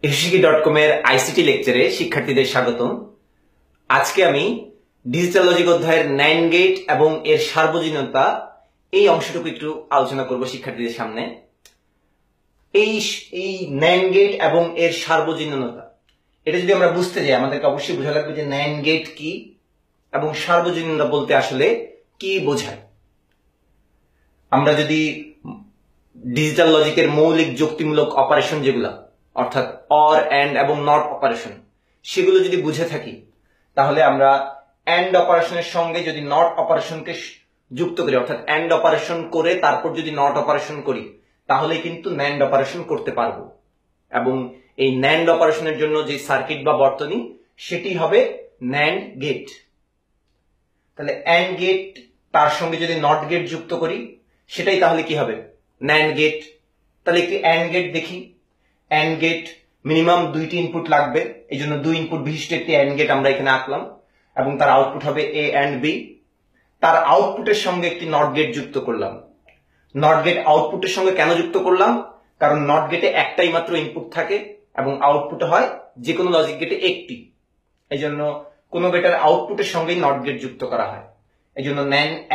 এসএসসিকি.com এর আইসিটি লেকচারে শিক্ষার্থীদের স্বাগতম। আজকে আমি ডিজিটাল লজিক অধ্যায়ের NAND গেট এবং এর সার্বজনীনতা এই অংশটুকু একটু আলোচনা করব শিক্ষার্থীদের সামনে। এই NAND গেট এবং এর সার্বজনীনতা এটা যদি আমরা বুঝতে যাই আমাদেরকে অবশ্যই বোঝা লাগবে যে NAND গেট কি এবং সার্বজনীনতা বলতে আসলে কি বোঝায়। আমরা যদি ডিজিটাল লজিকের মৌলিক যুক্তিমূলক অপারেশন যেগুলা অর্থাৎ অর, এন্ড এবং নট অপারেশন সেগুলো যদি বুঝে থাকি তাহলে আমরা এন্ড অপারেশনের সঙ্গে যদি নট অপারেশনকে যুক্ত করি অর্থাৎ এন্ড অপারেশন করে তারপর যদি নট অপারেশন করি তাহলে কিন্তু NAND অপারেশন করতে পারবো এবং এই NAND অপারেশনের জন্য যে সার্কিট বা বর্তনী সেটি হবে NAND গেট। তাহলে এন্ড গেট তার সঙ্গে যদি নট গেট যুক্ত করি সেটাই তাহলে কি হবে NAND গেট। তাহলে একটি এন্ড গেট দেখি। এন্ড গেট মিনিমাম দুইটি ইনপুট লাগবে, এই জন্য দুই ইনপুট বিশিষ্ট একটি এন্ড গেট আমরা এখানে আঁকলাম এবং তার আউটপুট হবে এ এন্ড বি। তার আউটপুটের সঙ্গে একটি নট গেট যুক্ত করলাম। নট গেট আউটপুটের সঙ্গে কেন যুক্ত করলাম? কারণ নট গেটে একটাই মাত্র ইনপুট থাকে এবং আউটপুট হয় যে কোনো লজিক গেটে একটি, এই জন্য কোনো গেটের আউটপুটের সঙ্গেই নট গেট যুক্ত করা হয়। এই জন্য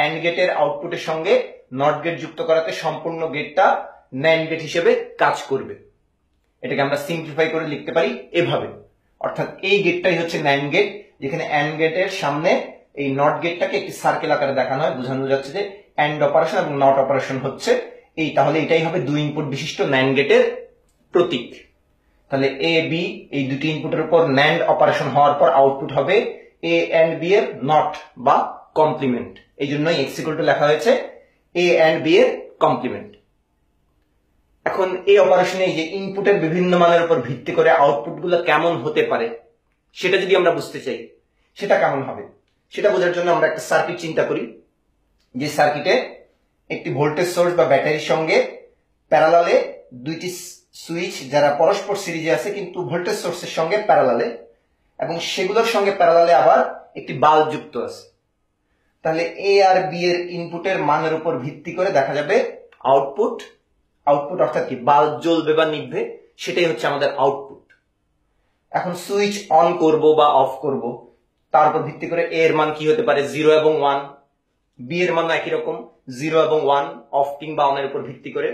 এন্ড গেটের আউটপুটের সঙ্গে নট গেট যুক্ত করাতে সম্পূর্ণ গেটটা NAND গেট হিসেবে কাজ করবে। এটাকে আমরা সিম্পলিফাই করে লিখতে পারি এভাবে, অর্থাৎ এই গেটটাই হচ্ছে NAND গেট, যেখানে এন্ড গেটের সামনে এই নট গেটটাকে একটি সার্কেল আকারে দেখানো হয়, বোঝানো যাচ্ছে যে এন্ড অপারেশন এবং নট অপারেশন হচ্ছে এই। তাহলে এটাই হবে দুই ইনপুট বিশিষ্ট NAND গেটের প্রতীক। তাহলে এ বি এই দুটি ইনপুটের উপর NAND অপারেশন হওয়ার পর আউটপুট হবে এ এন্ড বি এর নট বা কমপ্লিমেন্ট, এই জন্যই এক্স ইকুয়াল টু লেখা হয়েছে এ এন্ড বি এর কমপ্লিমেন্ট। এখন এই অপারেশনে যে ইনপুটের বিভিন্ন মানের উপর ভিত্তি করে আউটপুট গুলো কেমন হতে পারে সেটা যদি আমরা বুঝতে চাই সেটা কেমন হবে সেটা বোঝার জন্য আমরা একটা সার্কিট চিন্তা করি, যে সার্কিটে একটি ভোল্টেজ সোর্স বা ব্যাটারির সঙ্গে প্যারালালে দুইটি সুইচ যারা পরস্পর সিরিজে আছে কিন্তু ভোল্টেজ সোর্সের সঙ্গে প্যারালালে, এবং সেগুলোর সঙ্গে প্যারালালে আবার একটি বাল্ব যুক্ত আছে। তাহলে এ আর বি এর ইনপুটের মানের উপর ভিত্তি করে দেখা যাবে আউটপুট অর্থাৎ কি বাল্ব জ্বলবে বা নিভবে, সেটাই হচ্ছে আমাদের আউটপুট। এখন সুইচ অন করব বা অফ করব তার উপর ভিত্তি করে এ এর মান কি হতে পারে 0 এবং 1, বি এর মান একই রকম 0 এবং 1 অফ কিংবা অনের উপর ভিত্তি করে,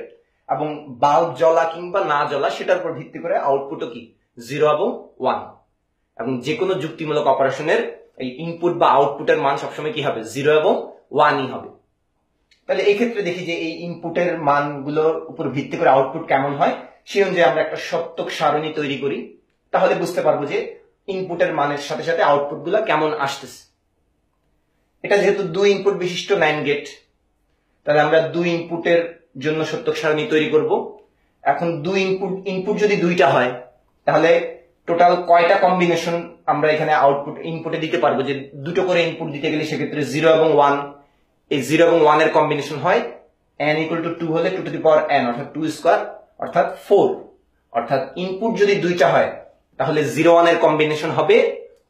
এবং বাল্ব জ্বলা কিংবা না জ্বলা সেটার উপর ভিত্তি করে আউটপুটও কি 0 এবং 1। এবং যে কোনো যুক্তিমূলক অপারেশনের এই ইনপুট বা আউটপুটের মান সবসময় কি হবে 0 এবং 1ই হবে। তাহলে এই ক্ষেত্রে দেখি যে এই ইনপুটের মানগুলোর উপর ভিত্তি করে আউটপুট কেমন হয় সেই অনুযায়ী আমরা একটা সত্যক সারণী তৈরি করি, তাহলে বুঝতে পারবো যে ইনপুটের মানের সাথে সাথে আউটপুট গুলো কেমন আসতেছে। এটা যেহেতু দুই ইনপুট বিশিষ্ট NAND গেট তাহলে আমরা দুই ইনপুটের জন্য সত্যক সারণী তৈরি করব। এখন দুই ইনপুট যদি দুইটা হয় তাহলে টোটাল কয়টা কম্বিনেশন আমরা এখানে আউটপুট ইনপুটে দিতে পারবো, যে দুটো করে ইনপুট দিতে গেলে সেক্ষেত্রে 0 এবং 1, এই 0 এবং 1 এর কম্বিনেশন হয় n ইকুয়াল টু 2 হলে 2 টু দি পাওয়ার n অর্থাৎ 2 স্কয়ার অর্থাৎ 4, অর্থাৎ ইনপুট যদি দুইটা হয় তাহলে 0 1 এর কম্বিনেশন হবে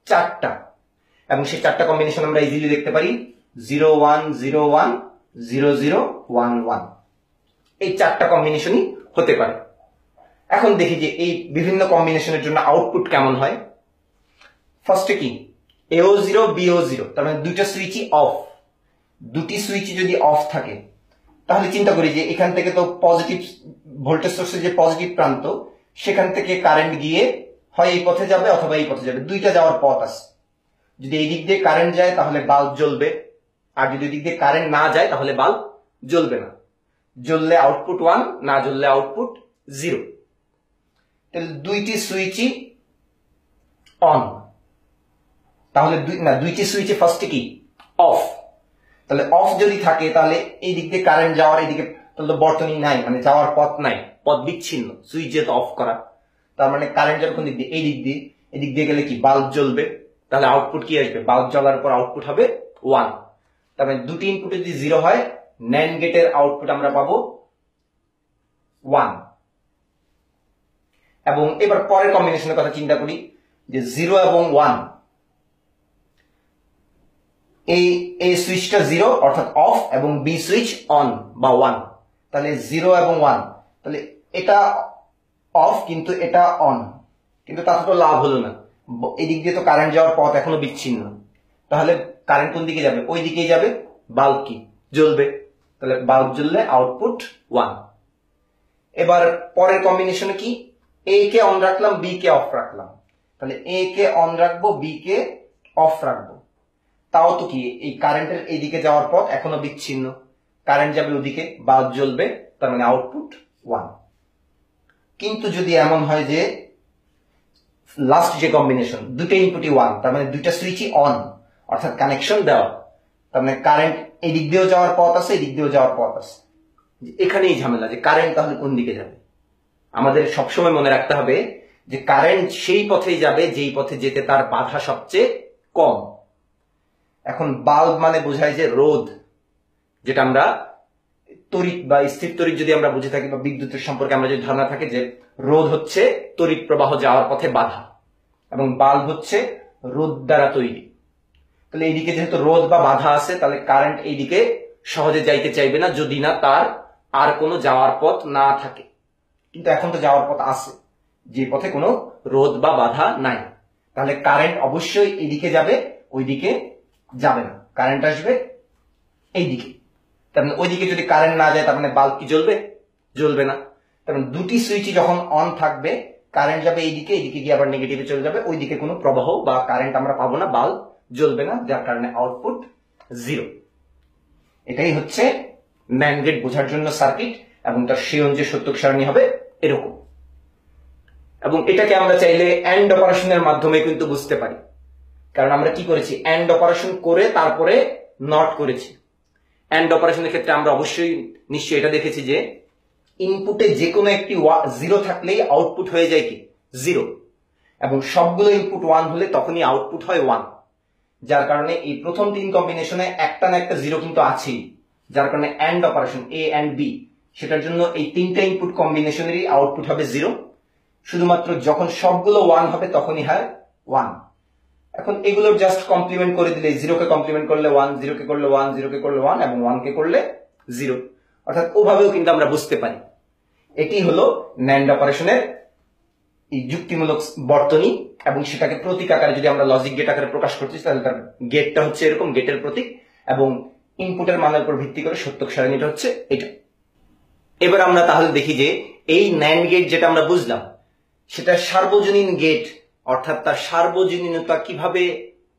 4টা, এবং সেই 4টা কম্বিনেশন আমরা ইজিলি দেখতে পারি 0 1 0 1 0 0 1 1, এই 4টা কম্বিনেশনই হতে পারে। এখন দেখি যে এই বিভিন্ন কম্বিনেশনের জন্য আউটপুট কেমন হয়। ফার্স্টে কি AO0 BO0, তার মানে দুইটা সুইচই অফ। দুটি সুইচই যদি অফ থাকে তাহলে চিন্তা করি যে এখান থেকে তো পজিটিভ ভোল্টেজ সোর্সের যে পজিটিভ প্রান্ত সেখান থেকে কারেন্ট গিয়ে হয় এই পথে যাবে অথবা এই পথে যাবে, দুইটা যাওয়ার পথ আছে। যদি এই দিক দিয়ে কারেন্ট যায় তাহলে বাল্ব জ্বলবে, আর যদি এই দিক দিয়ে কারেন্ট না যায় তাহলে বাল্ব জ্বলবে না। জ্বললে আউটপুট 1, না জ্বললে আউটপুট 0। তাহলে দুইটি সুইচই অন, তাহলে দুইটি সুইচে ফার্স্টে কি অফ। তাহলে অফ যদি থাকে তাহলে এই দিক দিয়ে কারেন্ট যাওয়ার এইদিকে তাহলে বর্তনী নাই, মানে যাওয়ার পথ নাই, পথ বিচ্ছিন্ন, সুইচ যেহেতু অফ করা। তার মানে কারেন্ট যাবে কোন দিক দিয়ে, এই দিক দিয়ে গেলে কি বাল্ব জ্বলবে, তাহলে আউটপুট কি আসবে বাল্ব জ্বলার পর আউটপুট হবে 1। তার মানে দুটি ইনপুটে যদি 0 হয় NAND গেটের আউটপুট আমরা পাবো 1। এবং এবার পরের কম্বিনেশনের কথা চিন্তা করি যে 0 এবং 1, এই সুইচটা 0 অর্থাৎ অফ এবং বি সুইচ অন বা 1, তাহলে 0 এবং 1, তাহলে এটা অফ কিন্তু এটা অন, কিন্তু তাতে তো লাভ হলো না, এই দিক দিয়ে তো কারেন্ট যাওয়ার পথ এখনো বিচ্ছিন্ন। তাহলে কারেন্ট কোন দিকে যাবে? ওই দিকেই যাবে। বাল্ব কি জ্বলবে, তাহলে বাল্ব জ্বললে আউটপুট 1। এবার পরের কম্বিনেশনে কি, এ কে অন রাখলাম, বি কে অফ রাখলাম। তাহলে এ কে অন রাখবো, বি কে অফ রাখবো। তাও তো কি এই কারেন্টের এইদিকে যাওয়ার পথ এখনো বিচ্ছিন্ন, কারেন্ট যাবে ওদিকে, বাল্ব জ্বলবে, তার মানে আউটপুট 1। কিন্তু যদি এমন হয় যে লাস্ট যে কম্বিনেশন, দুটো ইনপুটই 1, তার মানে দুইটা সুইচই অন, অর্থাৎ কানেকশন দেওয়া, তার মানে কারেন্ট এই দিক দিয়েও যাওয়ার পথ আছে, এই দিক দিয়েও যাওয়ার পথ আছে। এখানেই ঝামেলা যে কারেন্ট তাহলে কোন দিকে যাবে। আমাদের সবসময় মনে রাখতে হবে যে কারেন্ট সেই পথেই যাবে যেই পথে যেতে তার বাধা সবচেয়ে কম। এখন বাল্ব মানে বোঝায় যে রোধ, যেটা আমরা তড়িৎ বা স্থির তড়িৎ যদি আমরা বুঝে থাকি বা বিদ্যুতের সম্পর্কে আমরা যদি ধারণা থাকে যে রোধ হচ্ছে তড়িৎ প্রবাহ যাওয়ার পথে বাধা, এবং বাল্ব হচ্ছে রোধ দ্বারা তৈরি। তাহলে এইদিকে যেহেতু রোধ বা বাধা আছে, তাহলে কারেন্ট এইদিকে সহজে যাইতে চাইবে না যদি না তার আর কোনো যাওয়ার পথ না থাকে। কিন্তু এখন তো যাওয়ার পথ আছে, যে পথে কোনো রোধ বা বাধা নাই। তাহলে কারেন্ট অবশ্যই এইদিকে যাবে, ওইদিকে যাবে না, কারেন্ট আসবে এইদিকে। তার মানে ওইদিকে যদি কারেন্ট না যায়, তার মানে বাল্ব কি জ্বলবে? জ্বলবে না। তার মানে দুটি সুইচই যখন অন থাকবে, কারেন্ট যাবে এইদিকে, এইদিকে গিয়ে আবার নেগেটিভে চলে যাবে, ওইদিকে কোনো প্রবাহ বা কারেন্ট আমরা পাবো না, বাল্ব জ্বলবে না, যার কারণে আউটপুট 0। এটাই হচ্ছে ন্যান্ড গেট বোঝার জন্য সার্কিট, এবং তার সেই অনুযায়ী সত্যক সারণী হবে এরকম। এবং এটাকে আমরা চাইলে অ্যান্ড অপারেশনের মাধ্যমে কিন্তু বুঝতে পারি, কারণ আমরা কি করেছি, অ্যান্ড অপারেশন করে তারপরে নট করেছি। অ্যান্ড অপারেশনের ক্ষেত্রে আমরা অবশ্যই নিশ্চয়ই এটা দেখেছি যে ইনপুটে যে কোনো একটি 0 থাকলেই আউটপুট হয়ে যায় কি 0, এবং সবগুলো ইনপুট 1 হলে তখনই আউটপুট হয় 1। যার কারণে এই প্রথম 3 কম্বিনেশনে একটা না একটা 0 কিন্তু আছেই, যার কারণে AND operation A and B, সেটার জন্য এই 3টা ইনপুট কম্বিনেশনেরই আউটপুট হবে 0। শুধুমাত্র যখন সবগুলো 1 হবে তখনই হয় 1। এখন এগুলোর জাস্ট কমপ্লিমেন্ট করে দিলে, 0 কে কমপ্লিমেন্ট করলে 1, 0 কে করলে 1, 0 কে করলে 1, এবং 1 কে করলে 0, অর্থাৎ ওভাবেও কিন্তু আমরা বুঝতে পারি। এটি হলো ন্যান্ড অপারেশনের এই যুক্তিমূলক বর্তনী, এবং সেটাকে প্রতীক আকারে যদি আমরা লজিক গেট আকারে প্রকাশ করছি, তাহলে তার গেটটা হচ্ছে এরকম, গেটের প্রতীক, এবং ইনপুটের মানের উপর ভিত্তি করে সত্যক সারণীটা হচ্ছে এটা। এবার আমরা তাহলে দেখি যে এই ন্যান্ড গেট যেটা আমরা বুঝলাম, সেটা সার্বজনীন গেট, অর্থাৎ তার সার্বজনীনতা কিভাবে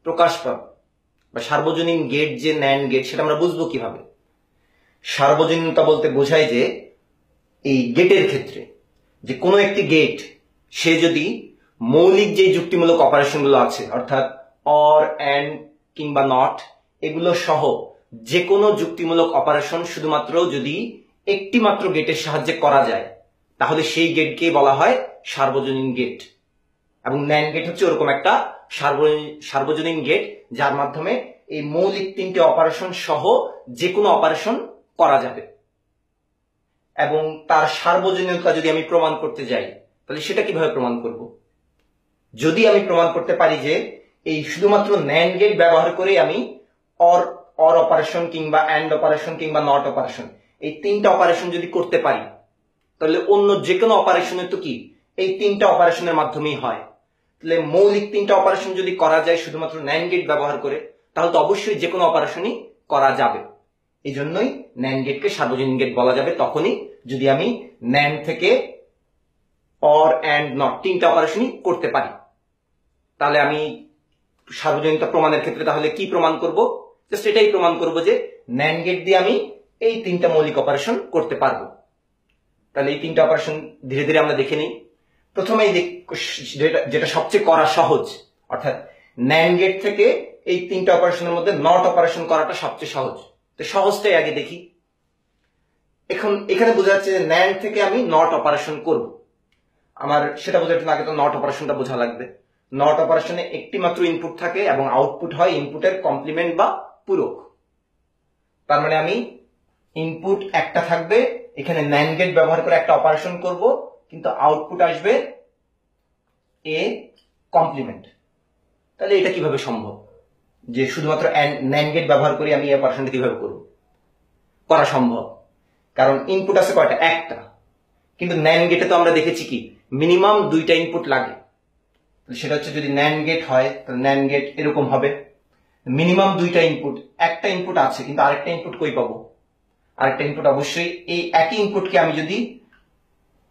প্রকাশ পাবে, বা সার্বজনীন গেট যে ন্যান্ড গেট সেটা আমরা বুঝবো কিভাবে। সার্বজনীনতা বলতে বোঝায় যে এই গেটের ক্ষেত্রে যে কোনো একটি গেট, সে যদি মৌলিক যে যুক্তিমূলক অপারেশনগুলো আছে, অর্থাৎ অর, এন্ড কিংবা নট, এগুলো সহ যে কোনো যুক্তিমূলক অপারেশন শুধুমাত্র যদি একটি মাত্র গেটের সাহায্যে করা যায়, তাহলে সেই গেটকে বলা হয় সার্বজনীন গেট। এবং ন্যান্ড গেট হচ্ছে ওরকম একটা সার্বজনীন গেট, যার মাধ্যমে এই মৌলিক 3টে অপারেশন সহ যে কোনো অপারেশন করা যাবে। এবং তার সার্বজনীনতা যদি আমি প্রমাণ করতে যাই, তাহলে সেটা কিভাবে প্রমাণ করব? যদি আমি প্রমাণ করতে পারি যে এই শুধুমাত্র ন্যান্ড গেট ব্যবহার করে আমি অর অপারেশন কিংবা অ্যান্ড অপারেশন কিংবা নট অপারেশন, এই 3টা অপারেশন যদি করতে পারি, তাহলে অন্য যে কোনো অপারেশনের তো কি এই 3টা অপারেশনের মাধ্যমেই হয়। তাহলে মৌলিক 3টা অপারেশন যদি করা যায় শুধুমাত্র ন্যান্ড গেট ব্যবহার করে, তাহলে তো অবশ্যই যে কোনো অপারেশনই করা যাবে। এই জন্যই ন্যান্ড গেটকে সার্বজনীন গেট বলা যাবে তখনই যদি আমি ন্যান্ড থেকে অর, এন্ড, নট 3টা অপারেশনই করতে পারি। তাহলে আমি সার্বজনীনতা প্রমাণের ক্ষেত্রে তাহলে কি প্রমাণ করব? জাস্ট এটাই প্রমাণ করব যে ন্যান্ড গেট দিয়ে আমি এই 3টা মৌলিক অপারেশন করতে পারবো। তাহলে এই 3টা অপারেশন ধীরে ধীরে আমরা দেখে নিই। প্রথমেই যেটা সবচেয়ে করা সহজ, অর্থাৎ ন্যান্ড গেট থেকে এই 3টা অপারেশনের মধ্যে নট অপারেশন করাটা সবচেয়ে সহজ। তো সহজটাই আগে দেখি। এখন এখানে বোঝা যাচ্ছে যে ন্যান্ড থেকে আমি নট অপারেশন করব। আমার সেটা বোঝার জন্য আগে তো নট অপারেশনটা বোঝা লাগবে। নট অপারেশনে একটি মাত্র ইনপুট থাকে এবং আউটপুট হয় ইনপুটের কমপ্লিমেন্ট বা পূরক। তার মানে আমি ইনপুট একটা থাকবে, এখানে ন্যান্ড গেট ব্যবহার করে একটা অপারেশন করব, কিন্তু আউটপুট আসবে এ কমপ্লিমেন্ট। তাহলে এটা কিভাবে সম্ভব যে শুধুমাত্র ন্যান্ড গেট ব্যবহার করে আমি এই অপারেশনটা কিভাবে করব? করা সম্ভব, কারণ ইনপুট আছে কয়টা? একটা। কিন্তু ন্যান্ড গেটে তো আমরা দেখেছি কি মিনিমাম 2টা ইনপুট লাগে। সেটা হচ্ছে যদি ন্যান্ড গেট হয় তাহলে ন্যান্ড গেট এরকম হবে, মিনিমাম দুইটা ইনপুট, একটা ইনপুট আছে কিন্তু আরেকটা ইনপুট কই পাবো? আরেকটা ইনপুট অবশ্যই এই একই ইনপুটকে আমি যদি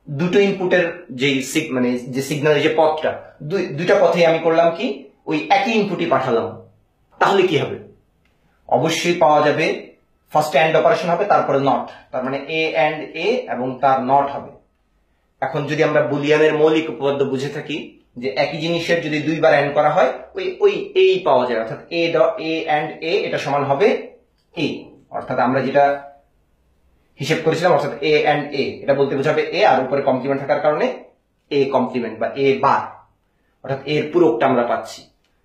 দুটো ইনপুটের মানে যে সিগন্যালের যে পথটা, দুইটা পথে আমি করলাম কি ওই একই ইনপুটই পাঠালাম, তাহলে কি হবে? অবশ্যই পাওয়া যাবে ফার্স্ট অ্যান্ড অপারেশন হবে তারপরে নট, তার মানে এ অ্যান্ড এ এবং তার নট হবে। এখন যদি আমরা বুলিয়ানের মৌলিক উপপাদ্য বুঝে থাকি যে একই জিনিসের যদি দুইবার অ্যান্ড করা হয় ওই ওই এই পাওয়া যায়, অর্থাৎ এ অ্যান্ড এ এটা সমান হবে এ, অর্থাৎ আমরা যেটা হিসেব করেছিলাম অর্থাৎ এ অ্যান্ড এ এটা বলতে বোঝাবে এ আর উপরে কমপ্লিমেন্ট থাকার কারণে এ কমপ্লিমেন্ট বা এ বার, অর্থাৎ এর পুরোটা আমরা পাচ্ছি।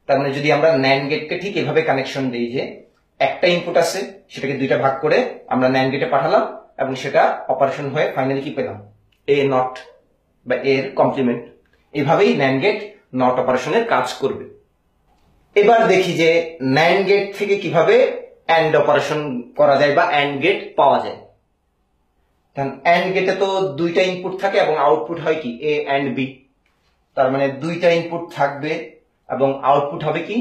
তার মানে যদি আমরা ন্যান্ড গেটকে ঠিক এভাবে কানেকশন দিই যে একটা ইনপুট আছে সেটাকে দুইটা ভাগ করে আমরা ন্যান্ড গেটে পাঠালাম এবং সেটা অপারেশন হয়ে ফাইনালি কি পেলাম? এ নট বা এর কমপ্লিমেন্ট। এভাবেই ন্যান্ড গেট নট অপারেশনের কাজ করবে। এবার দেখি যে ন্যান্ড গেট থেকে কিভাবে অ্যান্ড অপারেশন করা যায় বা অ্যান্ড গেট পাওয়া যায়। অ্যান্ড গেটে তো দুইটা ইনপুট থাকে এবং আউটপুট হয় কি এ অ্যান্ড বি, তার মানে দুইটা ইনপুট থাকবে এবং আউটপুট হবে কি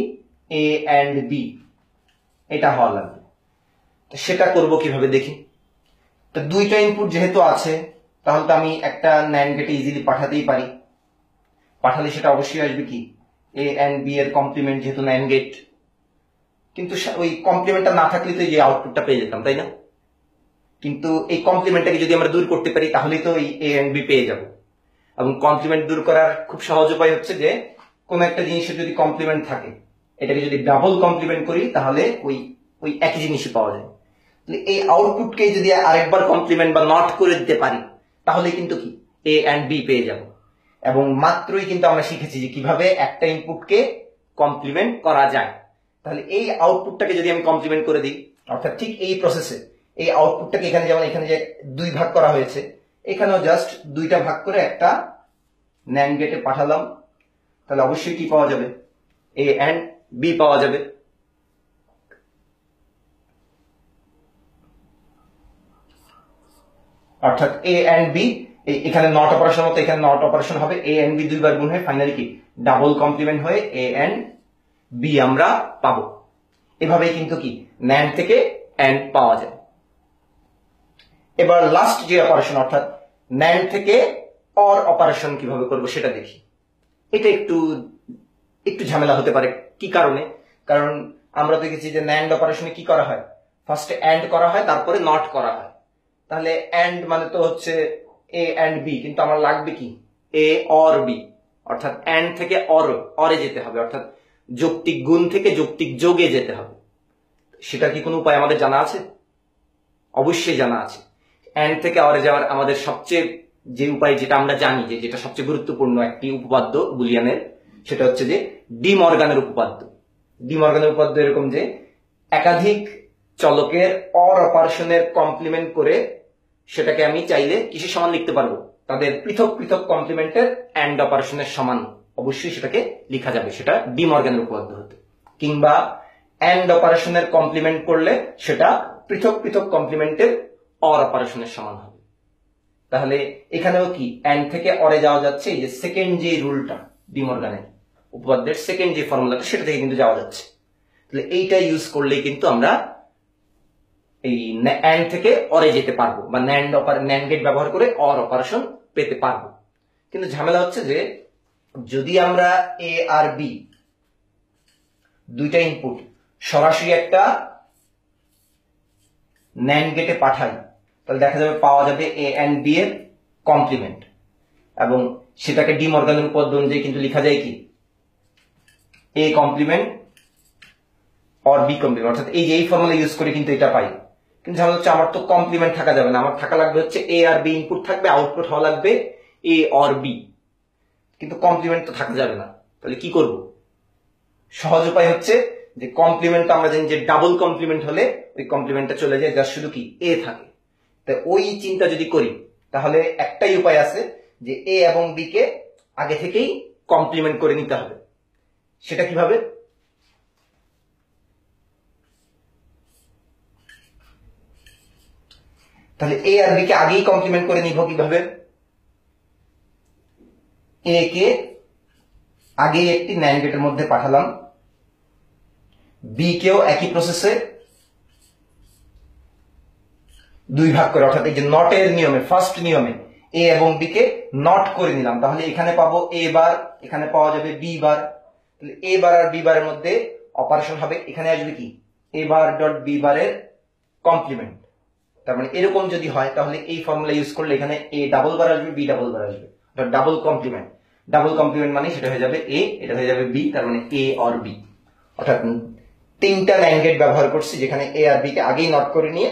এ অ্যান্ড বি, এটা হওয়া লাগবে। সেটা করব কিভাবে দেখি। তো দুইটা ইনপুট যেহেতু আছে তাহলে তো আমি একটা ন্যান্ড গেটে ইজিলি পাঠাতেই পারি, পাঠালে সেটা অবশ্যই আসবে কি এ অ্যান্ড বি এর কমপ্লিমেন্ট, যেহেতু ন্যান্ড গেট। কিন্তু ওই কমপ্লিমেন্টটা না থাকলে তো যে আউটপুটটা পেয়ে যেতাম, তাই না? কিন্তু এই কমপ্লিমেন্টটাকে যদি আমরা দূর করতে পারি তাহলেই তো এই এ এন্ড বি পেয়ে যাব। এবং কমপ্লিমেন্ট দূর করার খুব সহজ উপায় হচ্ছে যে কোন একটা জিনিসের যদি কমপ্লিমেন্ট থাকে এটাকে যদি ডাবল কমপ্লিমেন্ট করি তাহলে ওই ওই একই জিনিসই পাওয়া যায়। এই আউটপুটকে যদি আরেকবার কমপ্লিমেন্ট বা নট করে দিতে পারি তাহলে কিন্তু কি এ এন্ড বি পেয়ে যাব। এবং মাত্রই কিন্তু আমরা শিখেছি যে কিভাবে একটা ইনপুটকে কমপ্লিমেন্ট করা যায়। তাহলে এই আউটপুটটাকে যদি আমি কমপ্লিমেন্ট করে দিই, অর্থাৎ ঠিক এই প্রসেসে এই আউটপুটটাকে এখানে যেমন এখানে যে দুই ভাগ করা হয়েছে এখানেও জাস্ট দুইটা ভাগ করে একটা ন্যান্ড গেটে পাঠালাম, তাহলে অবশ্যই কি পাওয়া যাবে? এ এন্ড বি পাওয়া যাবে। অর্থাৎ এ এন্ড বি, এখানে নট অপারেশন মতো এখানে নট অপারেশন হবে, এ এন্ড বি দুইবার গুণ হয়ে ফাইনালি কি ডাবল কমপ্লিমেন্ট হয়ে এ এন্ড বি আমরা পাবো। এভাবেই কিন্তু কি ন্যান্ড থেকে এন্ড পাওয়া যায়। এবার লাস্ট যে অপারেশন অর্থাৎ ন্যান্ড থেকে অর অপারেশন কিভাবে করব সেটা দেখি। এটা একটু ঝামেলা হতে পারে। কি কারণে? কারণ আমরা দেখেছি যে ন্যান্ড অপারেশনে কি করা হয়, ফার্স্টে এন্ড করা হয় তারপরে নট করা হয়। তাহলে এন্ড মানে তো হচ্ছে এ এন্ড বি, কিন্তু আমার লাগবে কি এ অর বি, অর্থাৎ এন্ড থেকে অরে যেতে হবে, অর্থাৎ যৌক্তিক গুণ থেকে যৌক্তিক যোগে যেতে হবে। সেটা কি কোনো উপায় আমাদের জানা আছে? অবশ্যই জানা আছে। এন্ড থেকে অরে যাওয়ার আমাদের সবচেয়ে যে উপায় যেটা আমরা জানি যে যেটা সবচেয়ে গুরুত্বপূর্ণ একটি উপপাদ্য বুলিয়ানের, সেটা হচ্ছে যে ডি মর্গানের উপপাদ্য। ডি মর্গানের উপপাদ্য এরকম যে একাধিক চলকের অর অপারেশনের কমপ্লিমেন্ট করে সেটাকে আমি চাইলে কিসের সমান লিখতে পারবো? তাদের পৃথক পৃথক কমপ্লিমেন্টের এন্ড অপারেশনের সমান অবশ্যই সেটাকে লেখা যাবে, সেটা ডি মর্গানের উপপাদ্য হতে। কিংবা এন্ড অপারেশনের কমপ্লিমেন্ট করলে সেটা পৃথক পৃথক কমপ্লিমেন্টের অর অপারেশনের সমান হবে। তাহলে এখানেও কি এন্ড থেকে অরে যাওয়া যাচ্ছে, এই যে সেকেন্ড যে রুলটা ডি মর্গানের উপপাদ্যের সেকেন্ড যে ফর্মুলাটা সেটা থেকে কিন্তু যাওয়া যাচ্ছে। তাহলে এইটা ইউজ করলেই কিন্তু আমরা এই এন্ড থেকে অরে যেতে পারবো বা ন্যান্ড গেট ব্যবহার করে অর অপারেশন পেতে পারবো। কিন্তু ঝামেলা হচ্ছে যে যদি আমরা এ আর বি দুইটা ইনপুট সরাসরি একটা ন্যান্ড গেটে পাঠাই তাহলে দেখা যাবে পাওয়া যাবে এ এন্ড বি এর কমপ্লিমেন্ট, এবং সেটাকে ডি মর্গানের উপপাদ্য অনুযায়ী কিন্তু লেখা যায় কি A complement or B complement, অর্থাৎ এই যে এই ফর্মুলা ইউজ করে কিন্তু এটা পাই। কিন্তু ঝামেলা হচ্ছে আমার তো কমপ্লিমেন্ট থাকা যাবে না, আমার থাকা লাগবে হচ্ছে এ আর বি ইনপুট থাকবে, আউটপুট হওয়া লাগবে এ অর বি, কিন্তু কমপ্লিমেন্ট তো থাকা যাবে না। তাহলে কি করব? সহজ উপায় হচ্ছে যে কমপ্লিমেন্ট আমরা জানি যে ডাবল কমপ্লিমেন্ট হলে ওই কমপ্লিমেন্টটা চলে যায়, যার শুধু কি এ থাকে। তাই ওই চিন্তা যদি করি তাহলে একটাই উপায় আছে যে এ এবং বি কে আগে থেকেই কমপ্লিমেন্ট করে নিতে হবে। সেটা কিভাবে? তাহলে এ আর বি কে আগেই কমপ্লিমেন্ট করে নিব কিভাবে? এ কে আগে একটি ন্যান্ড গেটের মধ্যে পাঠালাম, বি কেও একই প্রসেসে 2 ভাগ করে, অর্থাৎ এই যে নটের নিয়মে, ফার্স্ট নিয়মে এ এবং বি কে নট করে নিলাম। তাহলে এখানে পাবো এ বার, এখানে পাওয়া যাবে বি বার। তাহলে এ বার আর বি বারের মধ্যে অপারেশন হবে, এখানে আসবে কি এ বার ডট বি বারের কমপ্লিমেন্ট। তার মানে এরকম যদি হয় তাহলে এই ফর্মুলা ইউজ করলে এখানে এ ডাবল বার আসবে, বি ডাবল বার আসবে, অর্থাৎ ডাবল কমপ্লিমেন্ট। ডাবল কমপ্লিমেন্ট মানে সেটা হয়ে যাবে এ, এটা হয়ে যাবে বি, তার মানে এ অর বি। অর্থাৎ 3টা ন্যান্ড গেট ব্যবহার করছি, যেখানে এ আর বি কে আগেই নট করে নিয়ে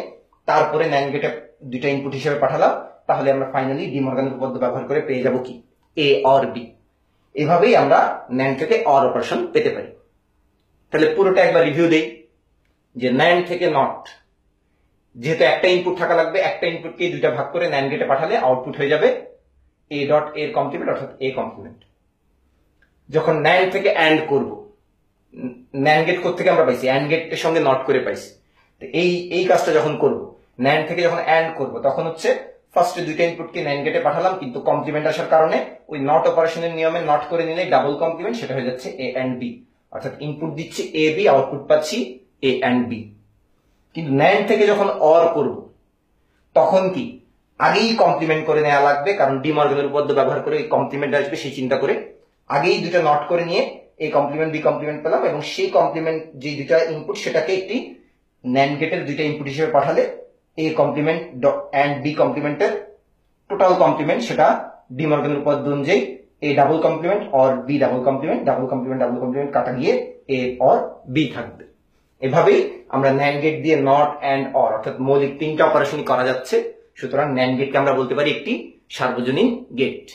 তারপরে ন্যান্ড গেটে 2টা ইনপুট হিসেবে পাঠালাম। তাহলে আমরা ফাইনালি ডি মর্গানের উপপাদ্য ব্যবহার করে পেয়ে যাব কি এ অর বি। এভাবেই আমরা ন্যান্ড থেকে অর অপারেশন পেতে পারি। তাহলে পুরোটা একবার রিভিউ দেই যে ন্যান্ড থেকে নট, যেহেতু একটা ইনপুট থাকা লাগবে, একটা ইনপুটকে 2টা ভাগ করে ন্যান্ড গেটে পাঠালে আউটপুট হয়ে যাবে এ ডট এর কমপ্লিমেন্ট, অর্থাৎ এ কমপ্লিমেন্ট। যখন ন্যান্ড থেকে অ্যান্ড করব, ন্যান্ড গেট কোথা থেকে আমরা পাইছি, অ্যান্ড গেটের সঙ্গে নট করে পাইছি। তো এই কাজটা যখন করব, ন্যান্ড থেকে যখন অ্যান্ড করব, তখন হচ্ছে ফার্স্টে 2টা ইনপুটকে ন্যান্ড গেটে পাঠালাম, কিন্তু কমপ্লিমেন্ট আসার কারণে ওই নট অপারেশনের নিয়মে নট করে নিলে ডাবল কমপ্লিমেন্ট, সেটা হয়ে যাচ্ছে এ অ্যান্ড বি। অর্থাৎ ইনপুট দিচ্ছি এ বি, আউটপুট পাচ্ছি এ অ্যান্ড বি। কিন্তু ন্যান্ড থেকে যখন অর করব, তখন কি আগেই কমপ্লিমেন্ট করে নেওয়া লাগবে, কারণ ডি মর্গানের উপপাদ্য ব্যবহার করে ওই কমপ্লিমেন্ট আসবে সেই চিন্তা করে আগেই 2টা নট করে নিয়ে এ কমপ্লিমেন্ট বি কমপ্লিমেন্ট পেলাম, এবং সেই কমপ্লিমেন্ট যে 2টা ইনপুট সেটাকে একটি ন্যান্ড গেটের 2টা ইনপুট হিসেবে পাঠালে এ কমপ্লিমেন্ট অ্যান্ড বি কমপ্লিমেন্টের টোটাল কমপ্লিমেন্ট সেটা ডি মর্গানের উপপাদ্য অনুযায়ী A double complement or B double complement, double complement double complement কাটা গিয়ে এ অর বি থাকবে। এভাবেই আমরা ন্যান্ড গেট দিয়ে নট অ্যান্ড অর অর্থাৎ মৌলিক 3টা অপারেশনই করা যাচ্ছে। সুতরাং ন্যান্ড গেটকে আমরা বলতে পারি একটি সার্বজনীন গেট।